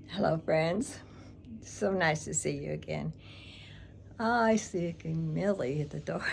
Hello, friends. So nice to see you again. I see Millie at the door.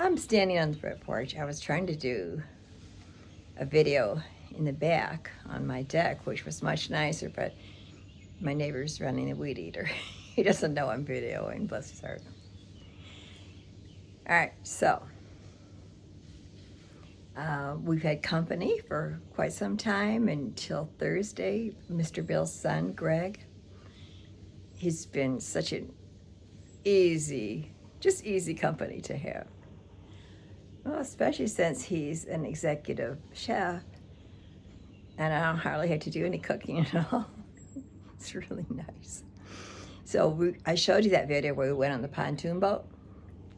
I'm standing on the front porch. I was trying to do a video in the back on my deck, which was much nicer, but my neighbor's running a weed eater. He doesn't know I'm videoing, bless his heart. All right, so we've had company for quite some time until Thursday. Mr. Bill's son, Greg, he's been such an easy company to have. Well, especially since he's an executive chef and I don't hardly have to do any cooking at all. It's really nice. So I showed you that video where we went on the pontoon boat.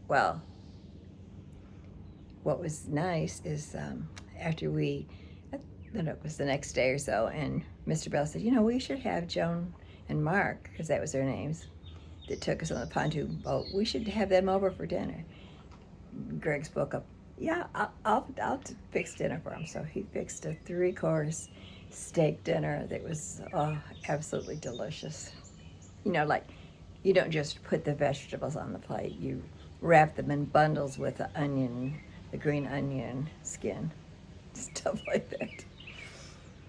Well, what was nice is after I don't know, it was the next day or so, and Mr. Bell said, we should have Joan and Mark, because that was their names, that took us on the pontoon boat. We should have them over for dinner. Greg spoke up, yeah, I'll fix dinner for him. So he fixed a 3-course steak dinner that was absolutely delicious. Like you don't just put the vegetables on the plate, you wrap them in bundles with the green onion skin, stuff like that.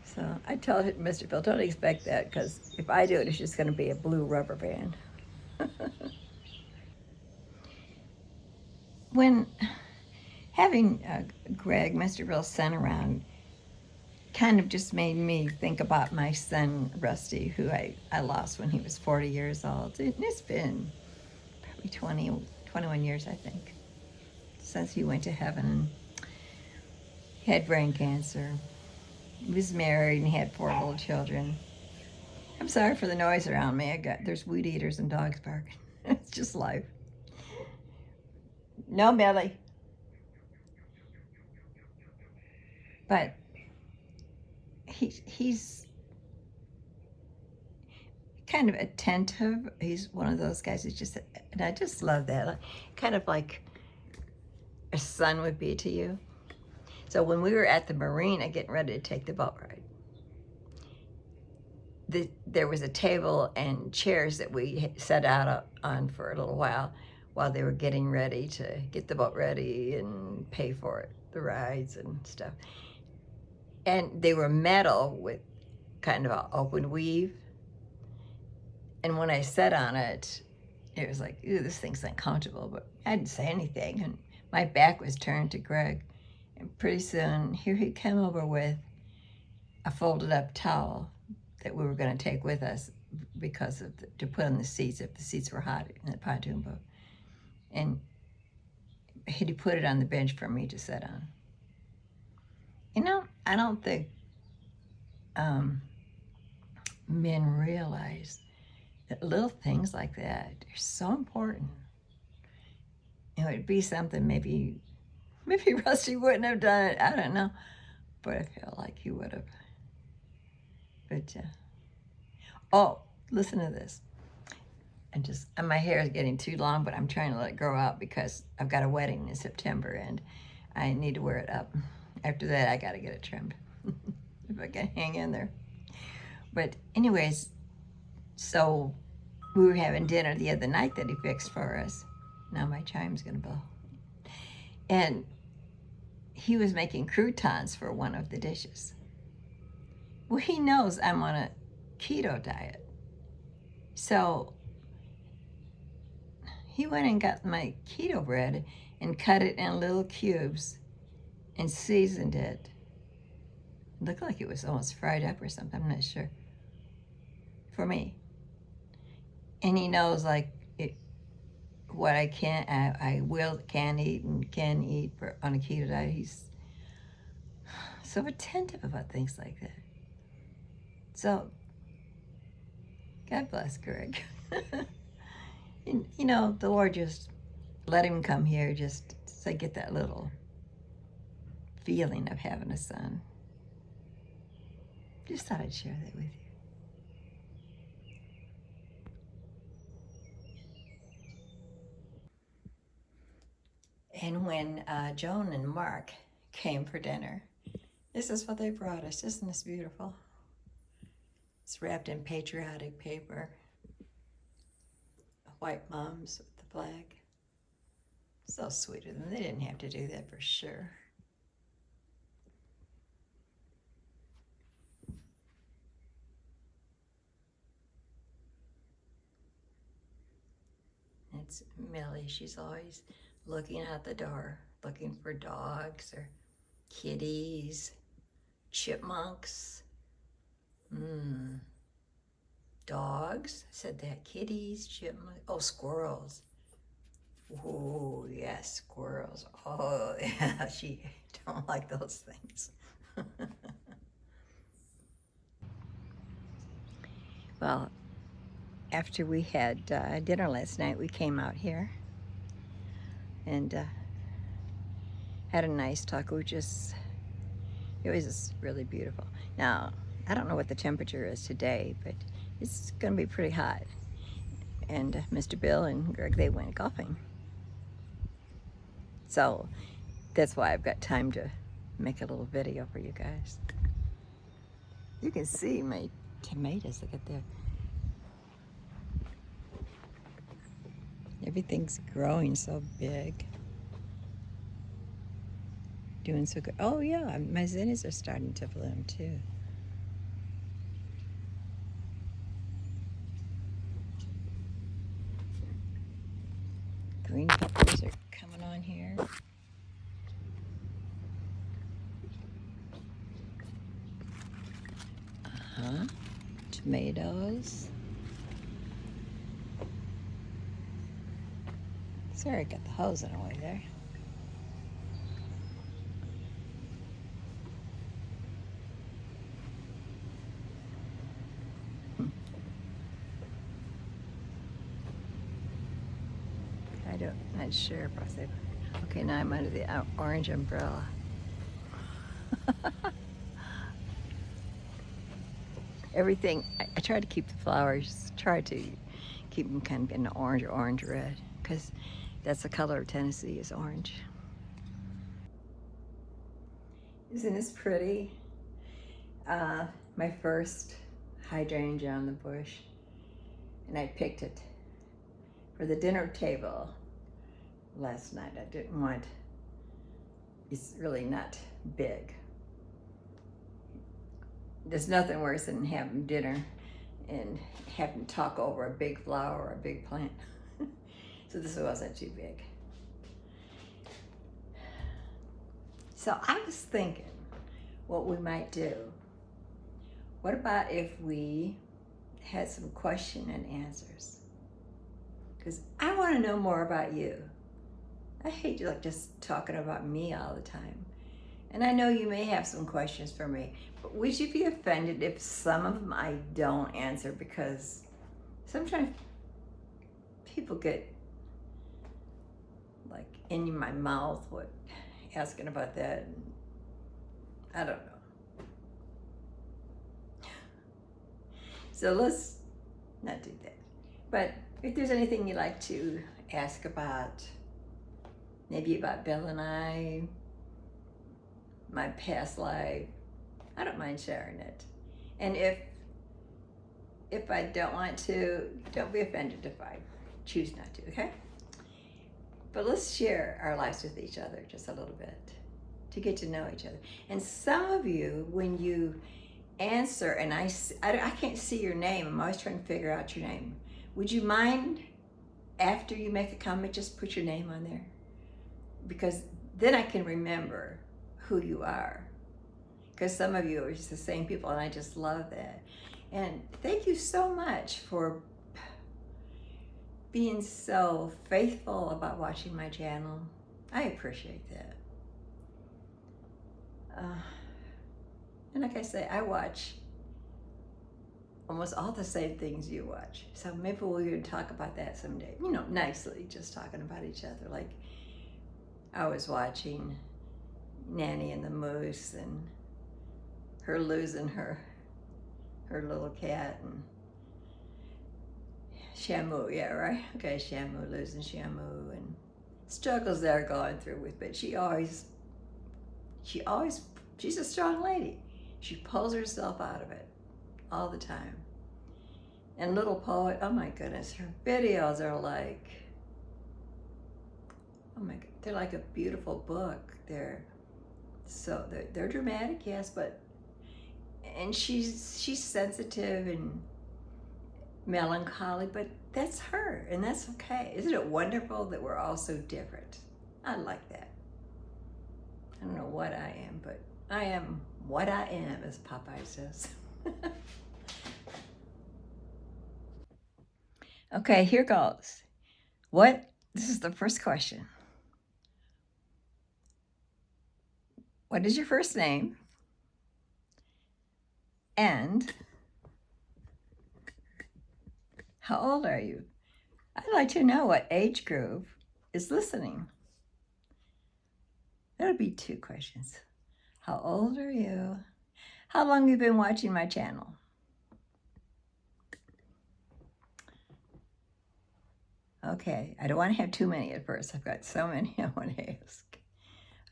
So I told Mr. Bill, don't expect that, because if I do it, it's just going to be a blue rubber band. When having Greg, Mr. Bill's son, around kind of just made me think about my son, Rusty, who I lost when he was 40 years old. It's been probably 21 years, I think, since he went to heaven. He had brain cancer. He was married and he had 4 little children. I'm sorry for the noise around me. There's weed eaters and dogs barking. It's just life. No, Millie. But he's kind of attentive. He's one of those guys who's just, and I just love that. Kind of like a son would be to you. So when we were at the marina getting ready to take the boat ride, there was a table and chairs that we set out on for a little while they were getting ready to get the boat ready and pay for it, the rides and stuff. And they were metal with kind of an open weave. And when I sat on it, it was like, ooh, this thing's uncomfortable, but I didn't say anything. And my back was turned to Greg. And pretty soon, here he came over with a folded up towel that we were going to take with us because of to put on the seats if the seats were hot in the pontoon boat. And he put it on the bench for me to sit on. I don't think men realize that little things like that are so important. It would be something maybe Rusty wouldn't have done it. I don't know, but I feel like he would have. But oh, listen to this. And my hair is getting too long, but I'm trying to let it grow out because I've got a wedding in September and I need to wear it up. After that, I got to get it trimmed if I can hang in there. But anyways, so we were having dinner the other night that he fixed for us. Now my chime's gonna blow. And he was making croutons for one of the dishes. Well, he knows I'm on a keto diet. So he went and got my keto bread and cut it in little cubes and seasoned it. It looked like it was almost fried up or something, I'm not sure. For me. And he knows what I can eat and can eat on a keto diet. He's so attentive about things like that. So, God bless Greg. The Lord just let him come here just to get that little feeling of having a son. Just thought I'd share that with you. And when Joan and Mark came for dinner, this is what they brought us. Isn't this beautiful? It's wrapped in patriotic paper. White moms with the flag. So sweet of them. They didn't have to do that for sure. It's Millie. She's always looking out the door, looking for dogs or kitties, chipmunks. Dogs, I said that. Kitties, chipmunks. Oh, squirrels. Oh, yes, squirrels. Oh, yeah, she don't like those things. Well, after we had dinner last night, we came out here and had a nice talk. It was just really beautiful. Now, I don't know what the temperature is today, but it's going to be pretty hot. And Mr. Bill and Greg, they went golfing. So that's why I've got time to make a little video for you guys. You can see my tomatoes, look at that. Everything's growing so big. Doing so good. Oh yeah, my zinnias are starting to bloom too. Green peppers are coming on here. Tomatoes. Sorry, I got the hose in the way there. Not sure if I said. Okay, now I'm under the orange umbrella. Everything, I try to keep the flowers, try to keep them kind of in the orange or orange-red, because that's the color of Tennessee, is orange. Isn't this pretty? My first hydrangea on the bush, and I picked it for the dinner table last night. I didn't want, it's really not big. There's nothing worse than having dinner and having to talk over a big flower or a big plant. So this wasn't too big. So I was thinking what we might do. What about if we had some question and answers? Because I want to know more about you. I hate like just talking about me all the time. And I know you may have some questions for me, but would you be offended if some of them I don't answer? Because sometimes people get like in my mouth what asking about that, and I don't know. So let's not do that. But if there's anything you'd like to ask about, maybe about Bill and I, my past life, I don't mind sharing it. And if I don't want to, don't be offended if I choose not to, okay? But let's share our lives with each other just a little bit to get to know each other. And some of you, when you answer, and I can't see your name, I'm always trying to figure out your name. Would you mind, after you make a comment, just put your name on there? Because then I can remember who you are. Because some of you are just the same people, and I just love that. And thank you so much for being so faithful about watching my channel. I appreciate that. And like I say, I watch almost all the same things you watch. So maybe we'll even talk about that someday. You know, nicely, just talking about each other. Like, I was watching Nanny and the Moose and her losing her little cat, and Shamu, yeah, right? Okay, Shamu, losing Shamu, and struggles they're going through with, but she's a strong lady. She pulls herself out of it. all the time. And Little Poet, oh my goodness, her videos are like, oh my God, they're like a beautiful book. They're dramatic, yes, and she's sensitive and melancholy, but that's her, and that's okay. Isn't it wonderful that we're all so different? I like that. I don't know what I am, but I am what I am, as Popeye says. Okay, here goes. This is the first question. What is your first name? And how old are you? I'd like to know what age group is listening. That would be 2 questions. How old are you? How long have you been watching my channel? Okay, I don't want to have too many at first. I've got so many I want to ask.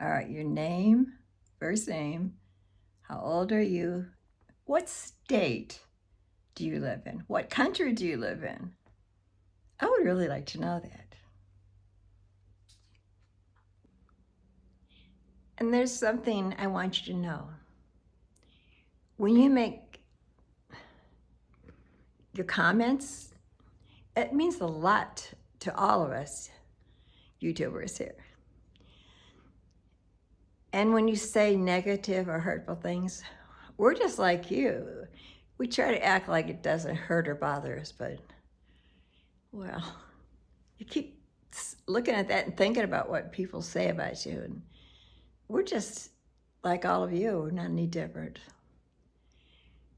All right, your name, first name, how old are you? What state do you live in? What country do you live in? I would really like to know that. And there's something I want you to know. When you make your comments, it means a lot to all of us YouTubers here. And when you say negative or hurtful things, we're just like you. We try to act like it doesn't hurt or bother us, but, well, you keep looking at that and thinking about what people say about you, and we're just like all of you. We're not any different.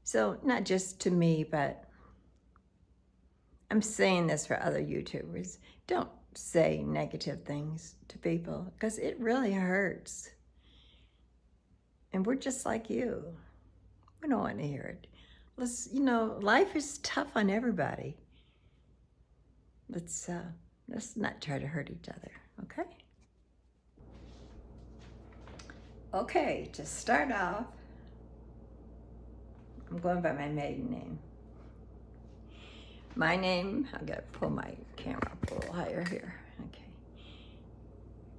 So not just to me, but I'm saying this for other YouTubers. Don't say negative things to people, because it really hurts. And we're just like you. We don't want to hear it. Life is tough on everybody. Let's not try to hurt each other, okay? Okay, to start off, I'm going by my maiden name. My name, I've got to pull my camera up a little higher here. Okay.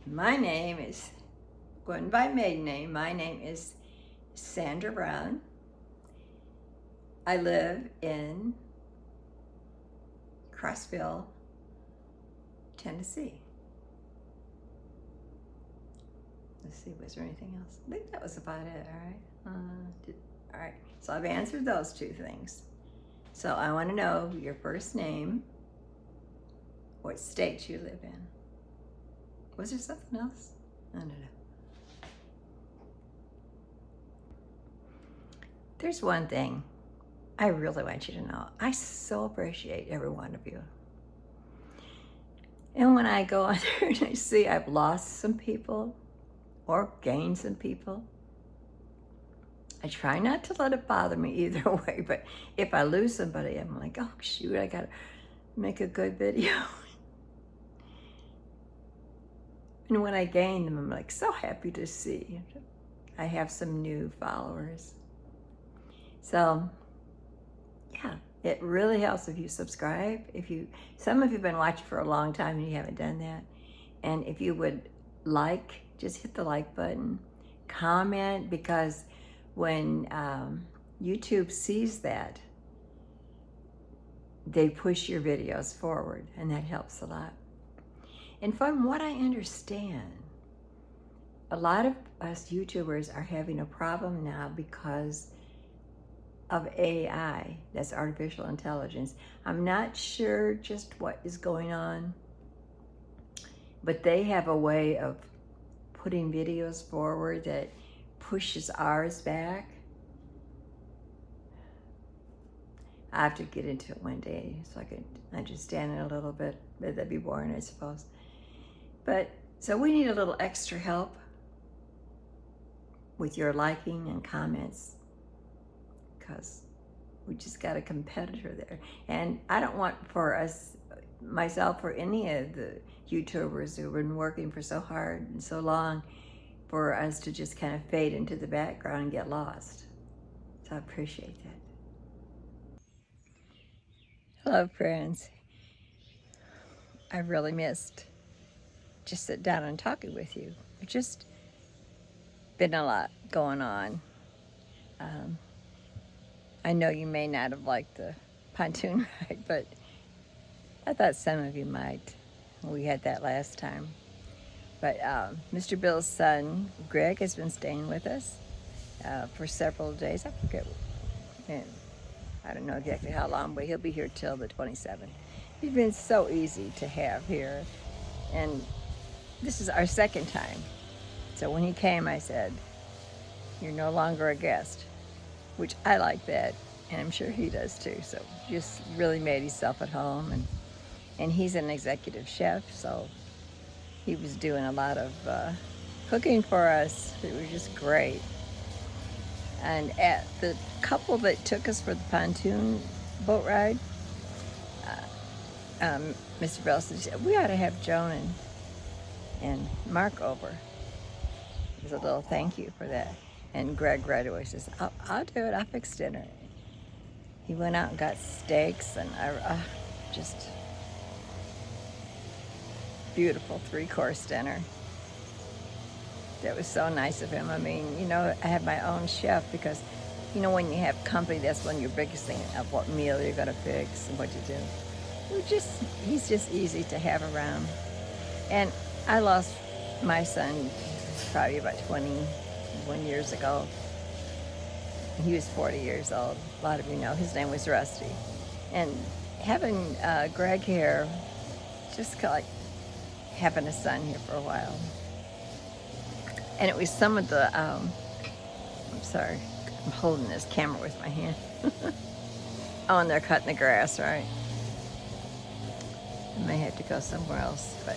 My name is, going by maiden name, my name is Sandra Brown. I live in Crossville, Tennessee. Let's see, was there anything else? I think that was about it, all right? All right, so I've answered those 2 things. So I want to know your first name, what state you live in. Was there something else? I don't know. There's one thing I really want you to know. I so appreciate every one of you. And when I go out there and I see I've lost some people or gained some people, I try not to let it bother me either way, but if I lose somebody, I'm like, oh shoot, I gotta make a good video. And when I gain them, I'm like so happy to see I have some new followers. So yeah, it really helps if you subscribe. Some of you have been watching for a long time and you haven't done that. And if you would just hit the like button, comment, because when YouTube sees that, they push your videos forward, and that helps a lot. And from what I understand, a lot of us YouTubers are having a problem now because of AI, that's artificial intelligence. I'm not sure just what is going on, but they have a way of putting videos forward that pushes ours back. I have to get into it one day so I can understand it a little bit, but that'd be boring, I suppose. But so we need a little extra help with your liking and comments, because we just got a competitor there. And I don't want for myself or any of the YouTubers who've been working for so hard and so long, for us to just kind of fade into the background and get lost. So I appreciate that. Hello, friends. I really missed just sitting down and talking with you. It's just been a lot going on. I know you may not have liked the pontoon ride, but I thought some of you might. We had that last time. But Mr. Bill's son, Greg, has been staying with us for several days. I forget, I don't know exactly how long, but he'll be here till the 27th. He's been so easy to have here. And this is our second time. So when he came, I said, "You're no longer a guest," which I like that, and I'm sure he does too. So just really made himself at home, and he's an executive chef, so he was doing a lot of cooking for us. It was just great. And at the couple that took us for the pontoon boat ride, Mr. Bell said, "We ought to have Joan and Mark over." As a little thank you for that. And Greg right away says, I'll do it. I'll fix dinner. He went out and got steaks, and just beautiful 3-course dinner. That was so nice of him. I mean, I have my own chef because, when you have company, that's one of your biggest things of what meal you're going to fix and what you do. He's just easy to have around. And I lost my son probably about 21 years ago. He was 40 years old. A lot of you know his name was Rusty. And having Greg here, just like having a son here for a while. And it was some of the, I'm sorry, I'm holding this camera with my hand. Oh, and they're cutting the grass, right? I may have to go somewhere else, but